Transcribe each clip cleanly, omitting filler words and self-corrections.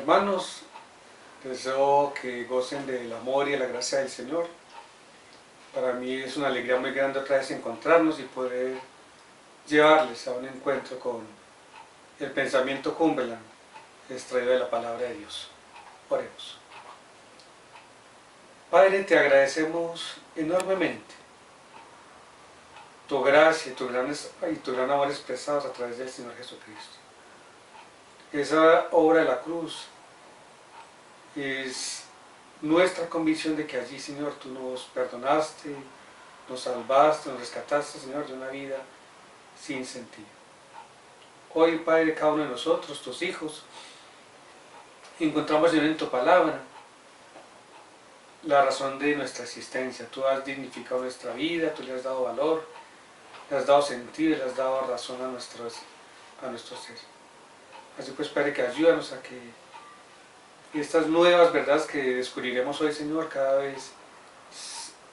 hermanos, deseo que gocen del amor y de la gracia del Señor. Para mí es una alegría muy grande otra vez encontrarnos y poder llevarles a un encuentro con el pensamiento Cumberland, extraído de la palabra de Dios. Oremos. Padre, te agradecemos enormemente tu gracia y tu gran amor expresados a través del Señor Jesucristo. Esa obra de la cruz es nuestra convicción de que allí, Señor, tú nos perdonaste, nos salvaste, nos rescataste, Señor, de una vida sin sentido. Hoy, Padre, cada uno de nosotros, tus hijos, encontramos, Señor, en tu palabra la razón de nuestra existencia. Tú has dignificado nuestra vida, tú le has dado valor, le has dado sentido y le has dado razón a nuestro ser. Así pues, Padre, que ayúdanos a que estas nuevas verdades que descubriremos hoy, Señor, cada vez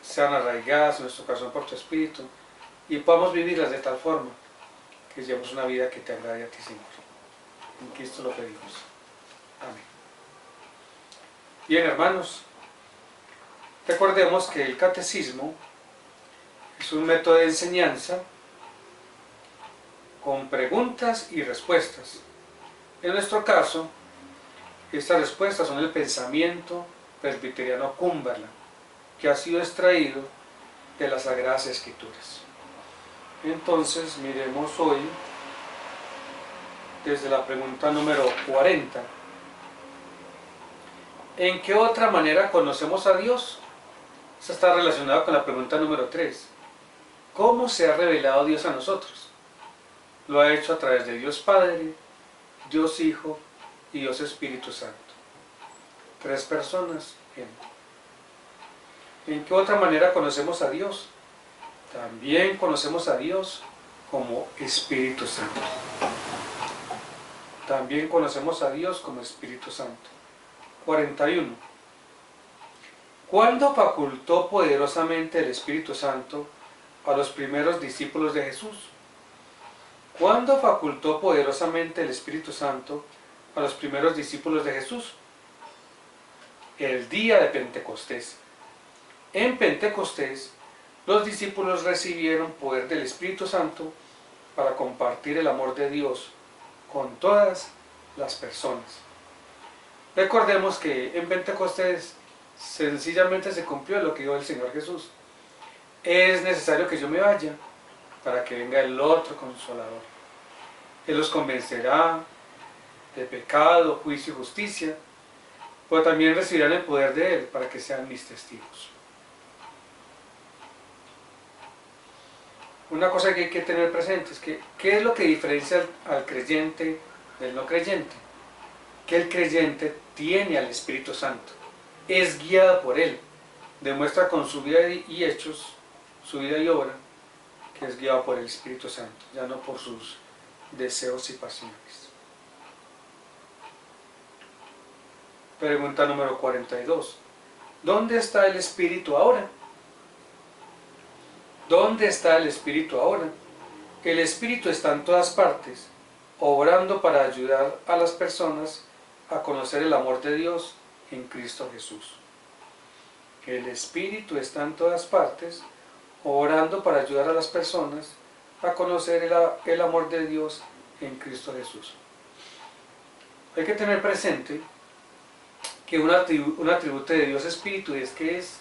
sean arraigadas en nuestro corazón por tu Espíritu y podamos vivirlas de tal forma que llevemos una vida que te agrade a ti, Señor. En Cristo lo pedimos. Amén. Bien, hermanos, recordemos que el catecismo es un método de enseñanza con preguntas y respuestas. En nuestro caso, estas respuestas son el pensamiento presbiteriano Cumberland, que ha sido extraído de las Sagradas Escrituras. Entonces, miremos hoy desde la pregunta número 40. ¿En qué otra manera conocemos a Dios? Esta está relacionada con la pregunta número 3. ¿Cómo se ha revelado Dios a nosotros? Lo ha hecho a través de Dios Padre, Dios Hijo y Dios Espíritu Santo. 3 personas. ¿En qué otra manera conocemos a Dios? También conocemos a Dios como Espíritu Santo. También conocemos a Dios como Espíritu Santo. 41. ¿Cuándo facultó poderosamente el Espíritu Santo a los primeros discípulos de Jesús? ¿Cuándo facultó poderosamente el Espíritu Santo a los primeros discípulos de Jesús? El día de Pentecostés. En Pentecostés, los discípulos recibieron poder del Espíritu Santo para compartir el amor de Dios con todas las personas. Recordemos que en Pentecostés sencillamente se cumplió lo que dijo el Señor Jesús. Es necesario que yo me vaya para que venga el otro Consolador. Él los convencerá de pecado, juicio y justicia, pero también recibirán el poder de Él para que sean mis testigos. Una cosa que hay que tener presente es que ¿qué es lo que diferencia al creyente del no creyente? Que el creyente tiene al Espíritu Santo, es guiado por Él, demuestra con su vida y hechos, su vida y obra, que es guiado por el Espíritu Santo, ya no por sus deseos y pasiones. Pregunta número 42. ¿Dónde está el Espíritu ahora? ¿Dónde está el Espíritu ahora? El Espíritu está en todas partes, obrando para ayudar a las personas a conocer el amor de Dios en Cristo Jesús. El Espíritu está en todas partes, obrando para ayudar a las personas a conocer el amor de Dios en Cristo Jesús. Hay que tener presente que un atributo de Dios Espíritu es que es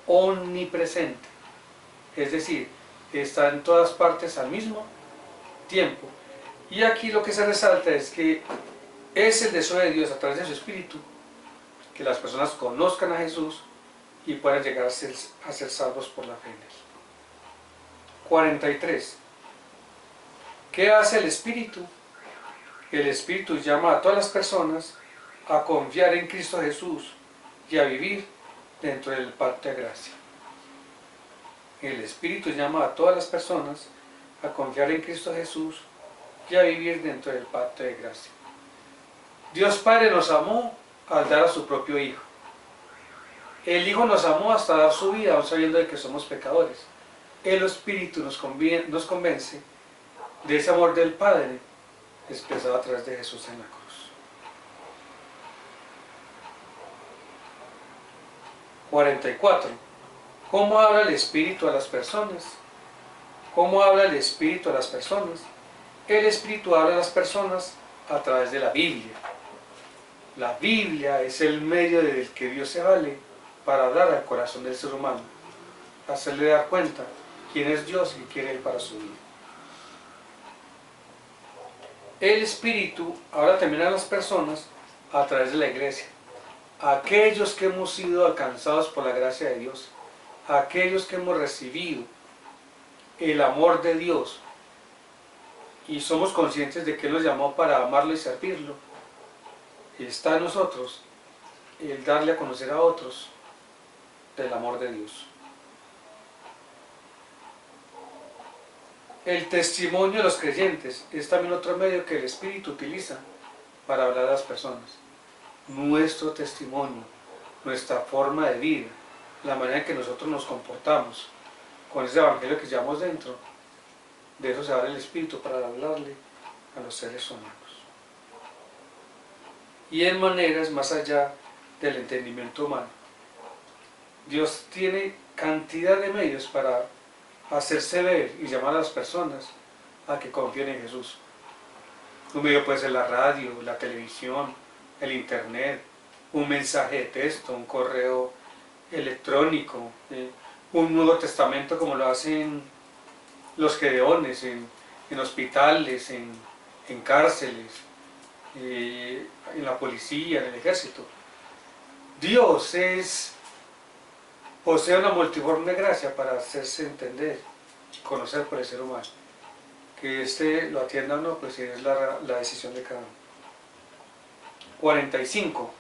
omnipresente, es decir, está en todas partes al mismo tiempo. Y aquí lo que se resalta es que es el deseo de Dios a través de su Espíritu que las personas conozcan a Jesús y puedan llegar a ser salvos por la fe en Él. 43. ¿Qué hace el Espíritu? El Espíritu llama a todas las personas a confiar en Cristo Jesús y a vivir dentro del pacto de gracia. El Espíritu llama a todas las personas a confiar en Cristo Jesús y a vivir dentro del pacto de gracia. Dios Padre nos amó al dar a su propio Hijo. El Hijo nos amó hasta dar su vida, aun sabiendo de que somos pecadores. El Espíritu nos convence de ese amor del Padre expresado a través de Jesús en la cruz. 44. ¿Cómo habla el Espíritu a las personas? ¿Cómo habla el Espíritu a las personas? El Espíritu habla a las personas a través de la Biblia. La Biblia es el medio del que Dios se vale para hablar al corazón del ser humano, hacerle dar cuenta quién es Dios y qué quiere Él para su vida. El Espíritu habla también a las personas a través de la iglesia. Aquellos que hemos sido alcanzados por la gracia de Dios, aquellos que hemos recibido el amor de Dios y somos conscientes de que Él nos llamó para amarlo y servirlo, y está en nosotros el darle a conocer a otros del amor de Dios. El testimonio de los creyentes es también otro medio que el Espíritu utiliza para hablar a las personas. Nuestro testimonio, nuestra forma de vida, la manera en que nosotros nos comportamos con ese evangelio que llevamos dentro, de eso se abre el Espíritu para hablarle a los seres humanos. Y en maneras más allá del entendimiento humano. Dios tiene cantidad de medios para hacerse ver y llamar a las personas a que confíen en Jesús. Un medio puede ser la radio, la televisión, el internet, un mensaje de texto, un correo electrónico, un Nuevo Testamento como lo hacen los gedeones en hospitales, en cárceles, en la policía, en el ejército. Dios posee una multiforme gracia para hacerse entender y conocer por el ser humano. Que éste lo atienda o no, pues es la decisión de cada uno. 45.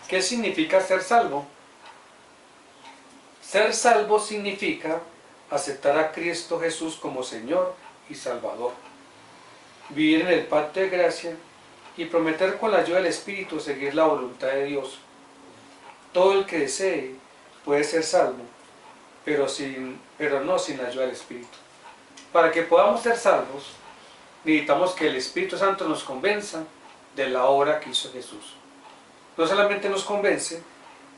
¿Qué significa ser salvo? Ser salvo significa aceptar a Cristo Jesús como Señor y Salvador, vivir en el pacto de gracia y prometer con la ayuda del Espíritu seguir la voluntad de Dios. Todo el que desee puede ser salvo, pero no sin la ayuda del Espíritu. Para que podamos ser salvos, necesitamos que el Espíritu Santo nos convenza de la obra que hizo Jesús. No solamente nos convence,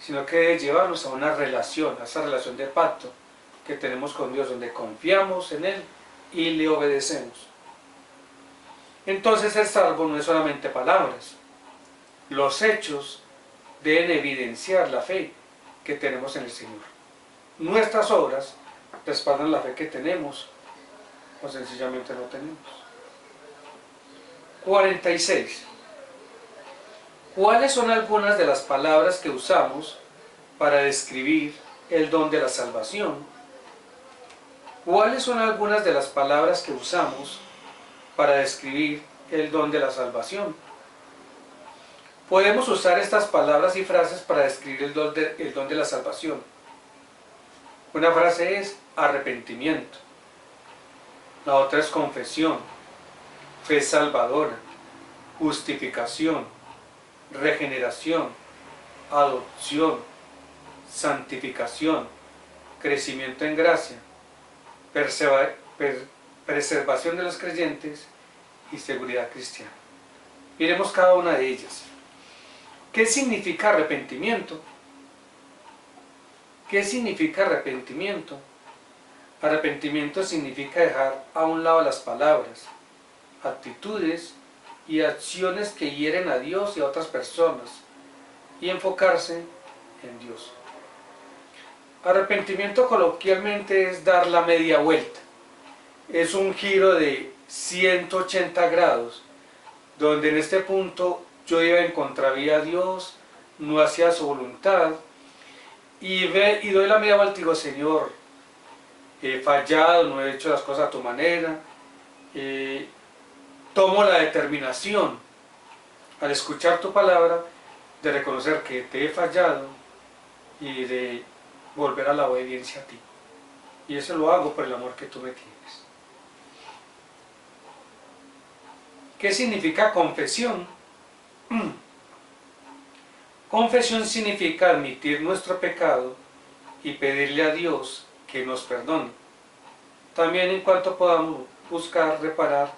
sino que debe llevarnos a una relación, a esa relación de pacto que tenemos con Dios, donde confiamos en Él y le obedecemos. Entonces ser salvo no es solamente palabras. Los hechos deben evidenciar la fe que tenemos en el Señor. Nuestras obras respaldan la fe que tenemos o sencillamente no tenemos. 46. ¿Cuáles son algunas de las palabras que usamos para describir el don de la salvación? ¿Cuáles son algunas de las palabras que usamos para describir el don de la salvación? Podemos usar estas palabras y frases para describir el don de la salvación. Una frase es arrepentimiento. La otra es confesión, fe salvadora, justificación, regeneración, adopción, santificación, crecimiento en gracia, preservación de los creyentes y seguridad cristiana. Miremos cada una de ellas. ¿Qué significa arrepentimiento? ¿Qué significa arrepentimiento? Arrepentimiento significa dejar a un lado las palabras, actitudes y acciones que hieren a Dios y a otras personas y enfocarse en Dios. Arrepentimiento coloquialmente es dar la media vuelta. Es un giro de 180 grados, donde en este punto yo iba en contravía a Dios, no hacía su voluntad, y doy la media vuelta y digo, Señor, he fallado, no he hecho las cosas a tu manera, tomo la determinación, al escuchar tu palabra, de reconocer que te he fallado y de volver a la obediencia a ti. Y eso lo hago por el amor que tú me tienes. ¿Qué significa confesión? Confesión significa admitir nuestro pecado y pedirle a Dios que nos perdone. También en cuanto podamos buscar reparar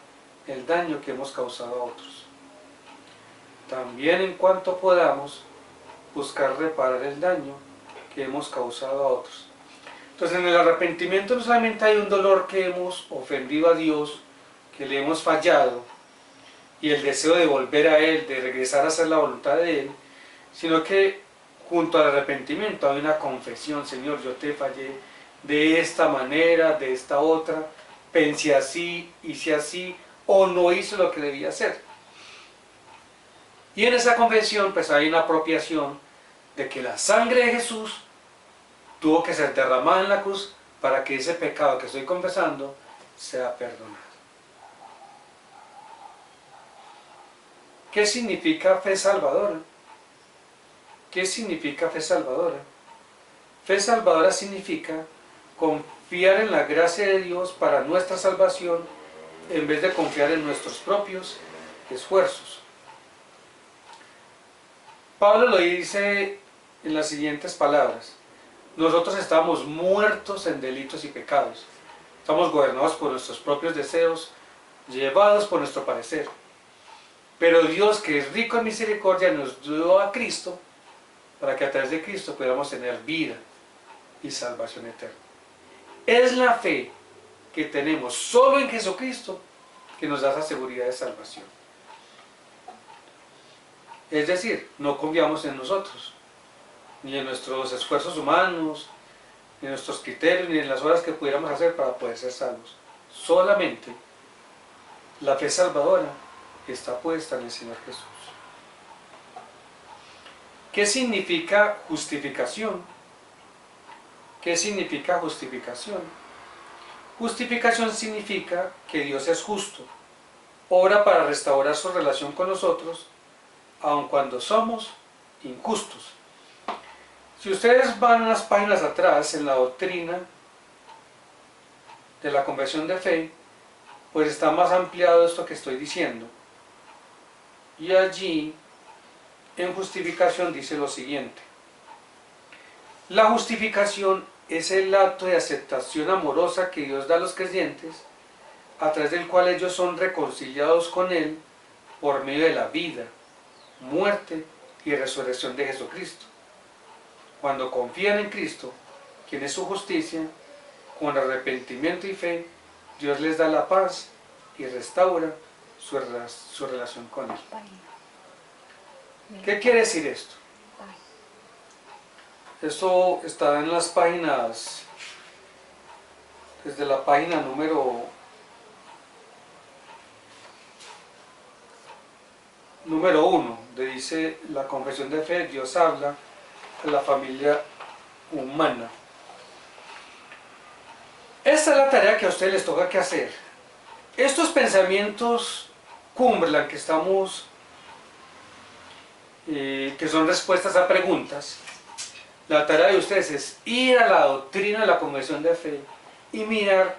el daño que hemos causado a otros. También en cuanto podamos buscar reparar el daño que hemos causado a otros. Entonces en el arrepentimiento no solamente hay un dolor que hemos ofendido a Dios, que le hemos fallado, y el deseo de volver a Él, de regresar a hacer la voluntad de Él, sino que junto al arrepentimiento hay una confesión: Señor, yo te fallé de esta manera, de esta otra, pensé así, hice así, o no hice lo que debía hacer. Y en esa confesión pues hay una apropiación de que la sangre de Jesús tuvo que ser derramada en la cruz para que ese pecado que estoy confesando sea perdonado. ¿Qué significa fe salvadora? ¿Qué significa fe salvadora? Fe salvadora significa confiar en la gracia de Dios para nuestra salvación en vez de confiar en nuestros propios esfuerzos. Pablo lo dice en las siguientes palabras: nosotros estamos muertos en delitos y pecados, estamos gobernados por nuestros propios deseos, llevados por nuestro parecer, pero Dios, que es rico en misericordia, nos dio a Cristo para que a través de Cristo pudiéramos tener vida y salvación eterna. Es la fe que tenemos solo en Jesucristo que nos da esa seguridad de salvación. Es decir, no confiamos en nosotros, ni en nuestros esfuerzos humanos, ni en nuestros criterios, ni en las obras que pudiéramos hacer para poder ser salvos. Solamente la fe salvadora está puesta en el Señor Jesús. ¿Qué significa justificación? ¿Qué significa justificación? Justificación significa que Dios es justo, obra para restaurar su relación con nosotros, aun cuando somos injustos. Si ustedes van unas páginas atrás en la doctrina de la conversión de fe, pues está más ampliado esto que estoy diciendo. Y allí, en justificación, dice lo siguiente: la justificación es el acto de aceptación amorosa que Dios da a los creyentes, a través del cual ellos son reconciliados con Él por medio de la vida, muerte y resurrección de Jesucristo. Cuando confían en Cristo, quien es su justicia, con arrepentimiento y fe, Dios les da la paz y restaura su relación con Él. ¿Qué quiere decir esto? Esto está en las páginas, desde la página número 1, donde dice la confesión de fe. Dios habla a la familia humana. Esta es la tarea que a ustedes les toca que hacer. Estos pensamientos Cumberland que estamos, que son respuestas a preguntas, la tarea de ustedes es ir a la doctrina de la conversión de fe y mirar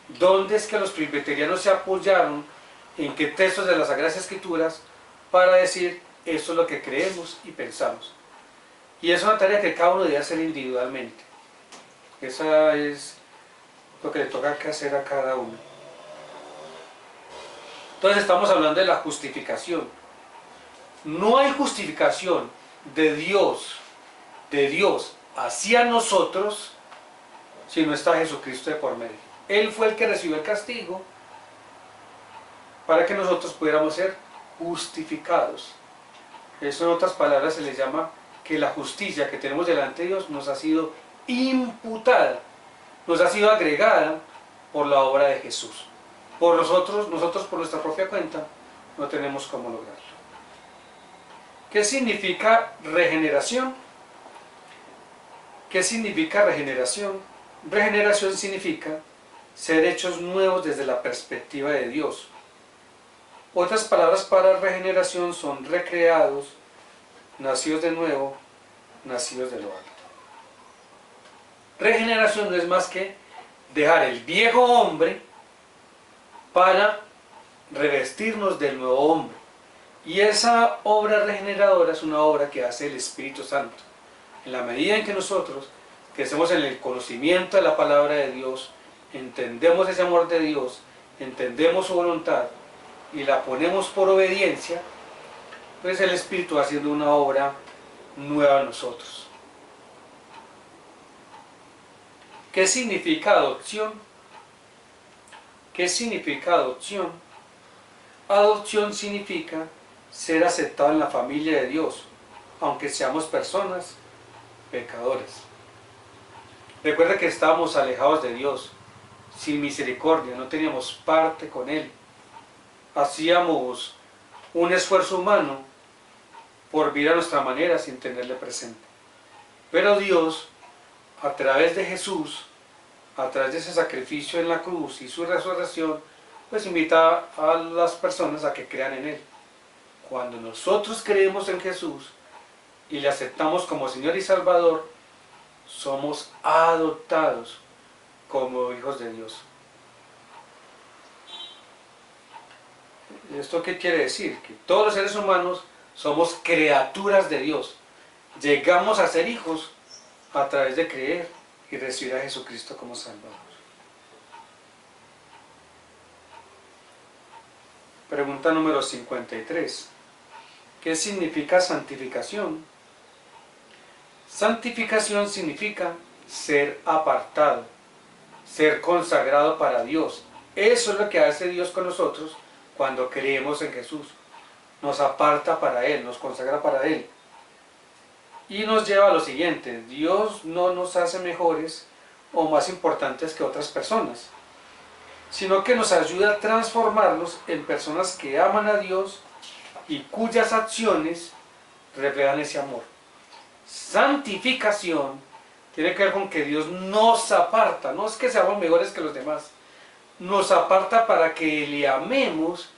dónde es que los presbiterianos se apoyaron, en qué textos de las Sagradas Escrituras, para decir esto es lo que creemos y pensamos. Y es una tarea que cada uno debe hacer individualmente. Esa es lo que le toca que hacer a cada uno. Entonces estamos hablando de la justificación. No hay justificación de Dios hacia nosotros si no está Jesucristo de por medio. Él fue el que recibió el castigo para que nosotros pudiéramos ser justificados. Eso, en otras palabras, se le llama que la justicia que tenemos delante de Dios nos ha sido imputada, nos ha sido agregada por la obra de Jesús. Por nosotros por nuestra propia cuenta no tenemos cómo lograrlo. ¿Qué significa regeneración? ¿Qué significa regeneración? Regeneración significa ser hechos nuevos desde la perspectiva de Dios. Otras palabras para regeneración son recreados, nacidos de nuevo, nacidos de lo alto. Regeneración no es más que dejar el viejo hombre para revestirnos del nuevo hombre. Y esa obra regeneradora es una obra que hace el Espíritu Santo. En la medida en que nosotros crecemos en el conocimiento de la palabra de Dios, entendemos ese amor de Dios, entendemos su voluntad y la ponemos por obediencia, pues el Espíritu va haciendo una obra nueva en nosotros. ¿Qué significa adopción? ¿Qué significa adopción? Adopción significa ser aceptado en la familia de Dios, aunque seamos personas pecadores. Recuerda que estábamos alejados de Dios, sin misericordia, no teníamos parte con Él. Hacíamos un esfuerzo humano por vivir a nuestra manera sin tenerle presente. Pero Dios, a través de Jesús, a través de ese sacrificio en la cruz y su resurrección, pues invita a las personas a que crean en Él. Cuando nosotros creemos en Jesús y le aceptamos como Señor y Salvador, somos adoptados como hijos de Dios. ¿Esto qué quiere decir? Que todos los seres humanos somos criaturas de Dios. Llegamos a ser hijos a través de creer y recibir a Jesucristo como Salvador. Pregunta número 53. ¿Qué significa santificación? Santificación significa ser apartado, ser consagrado para Dios. Eso es lo que hace Dios con nosotros cuando creemos en Jesús. Nos aparta para Él, nos consagra para Él. Y nos lleva a lo siguiente: Dios no nos hace mejores o más importantes que otras personas, sino que nos ayuda a transformarnos en personas que aman a Dios y cuyas acciones reflejan ese amor. Santificación tiene que ver con que Dios nos aparta, no es que seamos mejores que los demás, nos aparta para que le amemos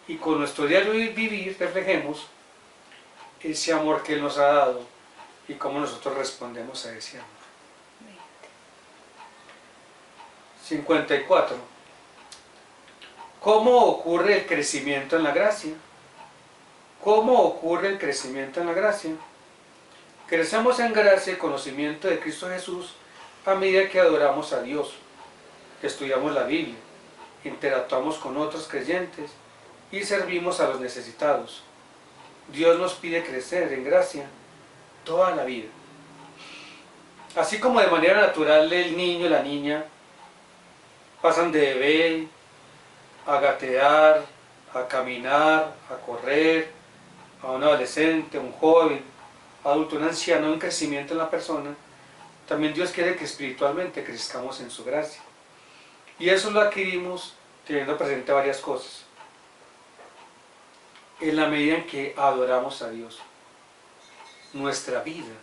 y con nuestro diario vivir reflejemos ese amor que Él nos ha dado y cómo nosotros respondemos a ese amor. 54. ¿Cómo ocurre el crecimiento en la gracia? ¿Cómo ocurre el crecimiento en la gracia? Crecemos en gracia y conocimiento de Cristo Jesús a medida que adoramos a Dios, estudiamos la Biblia, interactuamos con otros creyentes y servimos a los necesitados. Dios nos pide crecer en gracia toda la vida. Así como de manera natural el niño y la niña pasan de bebé a gatear, a caminar, a correr, a un adolescente, un joven, adulto, un anciano, un crecimiento en la persona, también Dios quiere que espiritualmente crezcamos en su gracia. Y eso lo adquirimos teniendo presente varias cosas. En la medida en que adoramos a Dios, nuestra vida,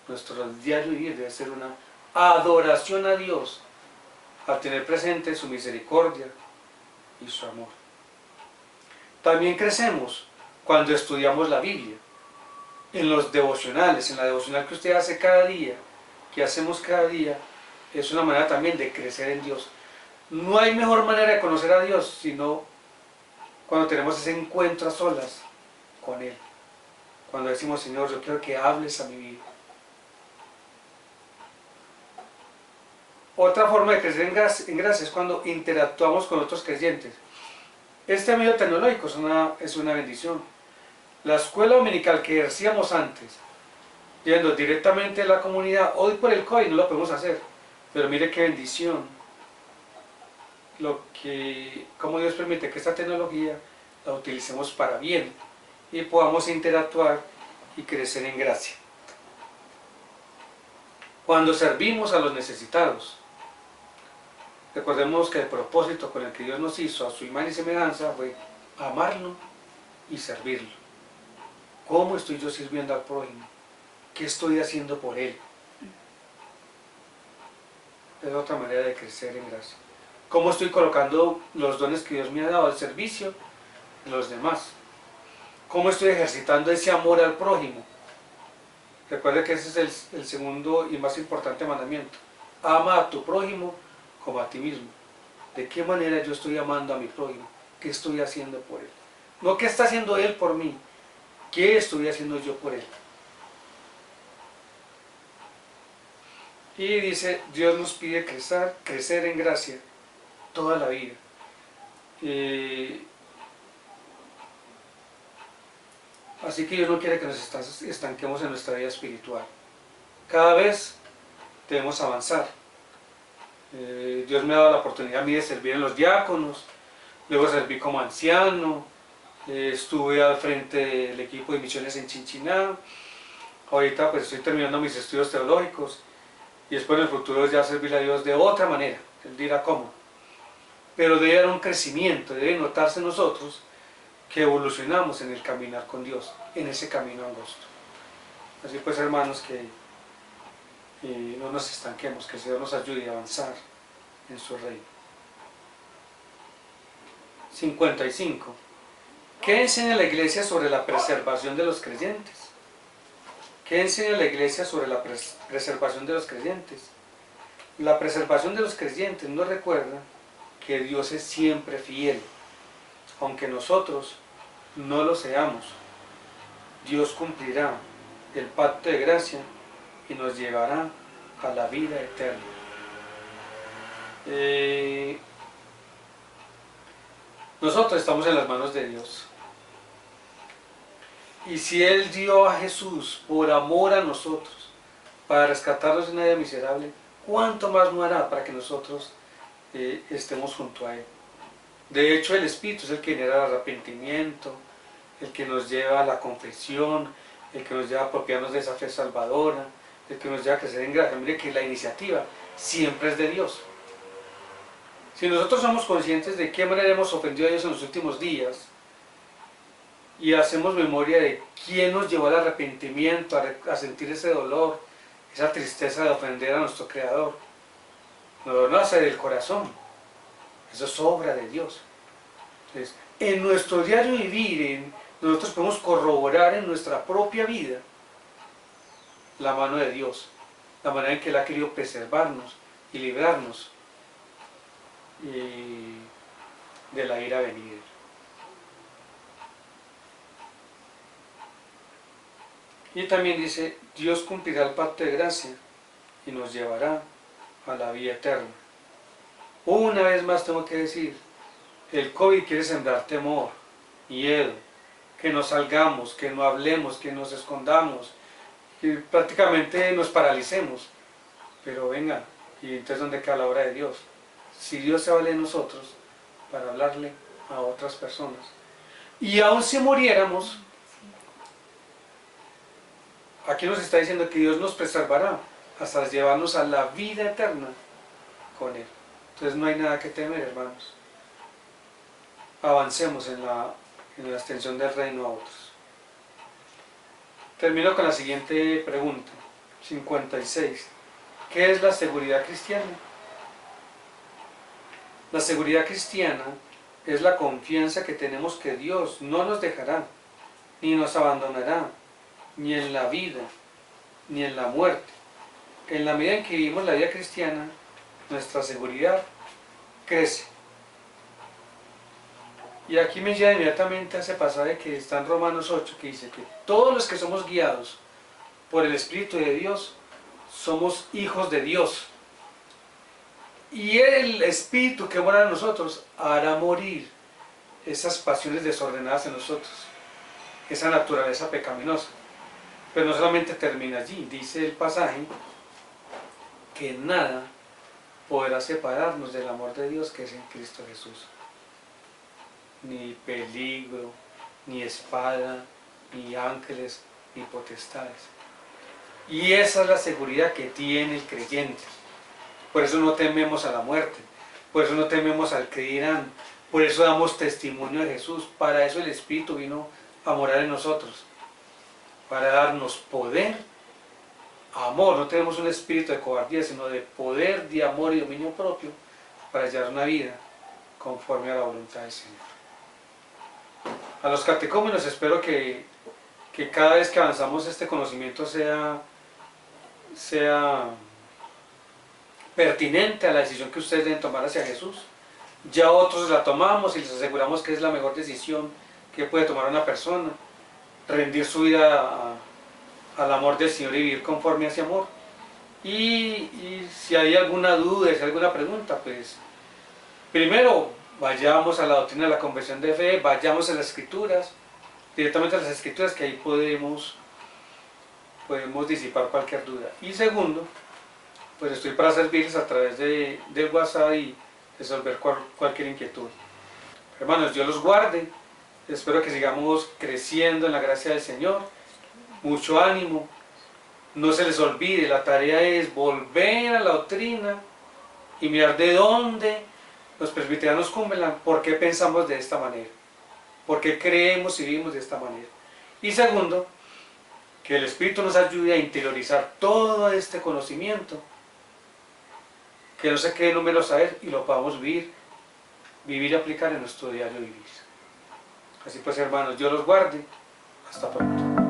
nuestro diario vivir debe ser una adoración a Dios, al tener presente su misericordia y su amor. También crecemos cuando estudiamos la Biblia, en los devocionales, en la devocional que usted hace cada día, que hacemos cada día, es una manera también de crecer en Dios. No hay mejor manera de conocer a Dios sino cuando tenemos ese encuentro a solas con Él. Cuando decimos: Señor, yo quiero que hables a mi vida. Otra forma de crecer en gracia es cuando interactuamos con otros creyentes. Este medio tecnológico es una bendición. La escuela dominical que ejercíamos antes, yendo directamente a la comunidad, hoy por el COVID no lo podemos hacer, pero mire qué bendición, cómo Dios permite que esta tecnología la utilicemos para bien y podamos interactuar y crecer en gracia. Cuando servimos a los necesitados, recordemos que el propósito con el que Dios nos hizo a su imagen y semejanza fue amarlo y servirlo. ¿Cómo estoy yo sirviendo al prójimo? ¿Qué estoy haciendo por él? Es otra manera de crecer en gracia. ¿Cómo estoy colocando los dones que Dios me ha dado al servicio de los demás? ¿Cómo estoy ejercitando ese amor al prójimo? Recuerde que ese es el segundo y más importante mandamiento. Ama a tu prójimo como a ti mismo. ¿De qué manera yo estoy amando a mi prójimo? ¿Qué estoy haciendo por él? No qué está haciendo él por mí, ¿qué estoy haciendo yo por él? Y dice, Dios nos pide crecer en gracia toda la vida. Así que Dios no quiere que nos estanquemos en nuestra vida espiritual. Cada vez debemos avanzar. Dios me ha dado la oportunidad a mí de servir en los diáconos, luego serví como anciano, estuve al frente del equipo de misiones en Chinchiná, ahorita pues estoy terminando mis estudios teológicos y después en el futuro ya servirle a Dios de otra manera, Él dirá cómo. Pero debe haber un crecimiento, debe notarse en nosotros que evolucionamos en el caminar con Dios, en ese camino angosto. Así pues, hermanos, que no nos estanquemos, que el Señor nos ayude a avanzar en su reino. 55. ¿Qué enseña la Iglesia sobre la preservación de los creyentes? ¿Qué enseña la Iglesia sobre la preservación de los creyentes? La preservación de los creyentes nos recuerda que Dios es siempre fiel, aunque nosotros no lo seamos. Dios cumplirá el pacto de gracia y nos llevará a la vida eterna. Nosotros estamos en las manos de Dios. Y si Él dio a Jesús por amor a nosotros, para rescatarnos de una vida miserable, ¿cuánto más no hará para que nosotros estemos junto a Él? De hecho, el Espíritu es el que genera el arrepentimiento, el que nos lleva a la confesión, el que nos lleva a apropiarnos de esa fe salvadora, el que nos lleva a crecer en gracia. Mire que la iniciativa siempre es de Dios. Si nosotros somos conscientes de qué manera hemos ofendido a Dios en los últimos días, y hacemos memoria de quién nos llevó al arrepentimiento, a sentir ese dolor, esa tristeza de ofender a nuestro Creador, no nace del corazón, eso es obra de Dios. Entonces, en nuestro diario vivir, nosotros podemos corroborar en nuestra propia vida la mano de Dios, la manera en que Él ha querido preservarnos y librarnos de la ira venidera. Y también dice, Dios cumplirá el pacto de gracia y nos llevará a la vida eterna. Una vez más tengo que decir, el COVID quiere sembrar temor, miedo, que no salgamos, que no hablemos, que nos escondamos, que prácticamente nos paralicemos. Pero venga, y entonces ¿dónde queda la obra de Dios? Si Dios se vale de nosotros para hablarle a otras personas. Y aun si muriéramos, aquí nos está diciendo que Dios nos preservará hasta llevarnos a la vida eterna con Él. Entonces no hay nada que temer, hermanos. Avancemos en la extensión del reino a otros. Termino con la siguiente pregunta, 56. ¿Qué es la seguridad cristiana? La seguridad cristiana es la confianza que tenemos que Dios no nos dejará, ni nos abandonará, ni en la vida, ni en la muerte. En la medida en que vivimos la vida cristiana, nuestra seguridad crece. Y aquí me lleva inmediatamente a ese pasaje que está en Romanos 8, que dice que todos los que somos guiados por el Espíritu de Dios, somos hijos de Dios. Y el Espíritu que mora en nosotros hará morir esas pasiones desordenadas en nosotros, esa naturaleza pecaminosa. Pero no solamente termina allí, dice el pasaje que nada podrá separarnos del amor de Dios que es en Cristo Jesús. Ni peligro, ni espada, ni ángeles, ni potestades. Y esa es la seguridad que tiene el creyente. Por eso no tememos a la muerte, por eso no tememos al que dirán, por eso damos testimonio de Jesús. Para eso el Espíritu vino a morar en nosotros, para darnos poder, amor. No tenemos un espíritu de cobardía, sino de poder, de amor y dominio propio, para llevar una vida conforme a la voluntad del Señor. A los catecúmenos espero que cada vez que avanzamos este conocimiento sea pertinente a la decisión que ustedes deben tomar hacia Jesús. Ya otros la tomamos y les aseguramos que es la mejor decisión que puede tomar una persona, rendir su vida al amor del Señor y vivir conforme a ese amor. Y si hay alguna duda, si hay alguna pregunta, pues primero vayamos a la doctrina de la confesión de fe, vayamos a las Escrituras, directamente a las Escrituras, que ahí podemos disipar cualquier duda. Y segundo, pues estoy para servirles a través del WhatsApp y resolver cualquier inquietud. Hermanos, Dios los guarde. Espero que sigamos creciendo en la gracia del Señor. Mucho ánimo. No se les olvide, la tarea es volver a la doctrina y mirar de dónde los presbiterianos cumplen, por qué pensamos de esta manera, por qué creemos y vivimos de esta manera. Y segundo, que el Espíritu nos ayude a interiorizar todo este conocimiento, que no se quede en un mero saber y lo podamos vivir y aplicar en nuestro diario vivir. Así pues, hermanos, Dios los guarde. Hasta pronto.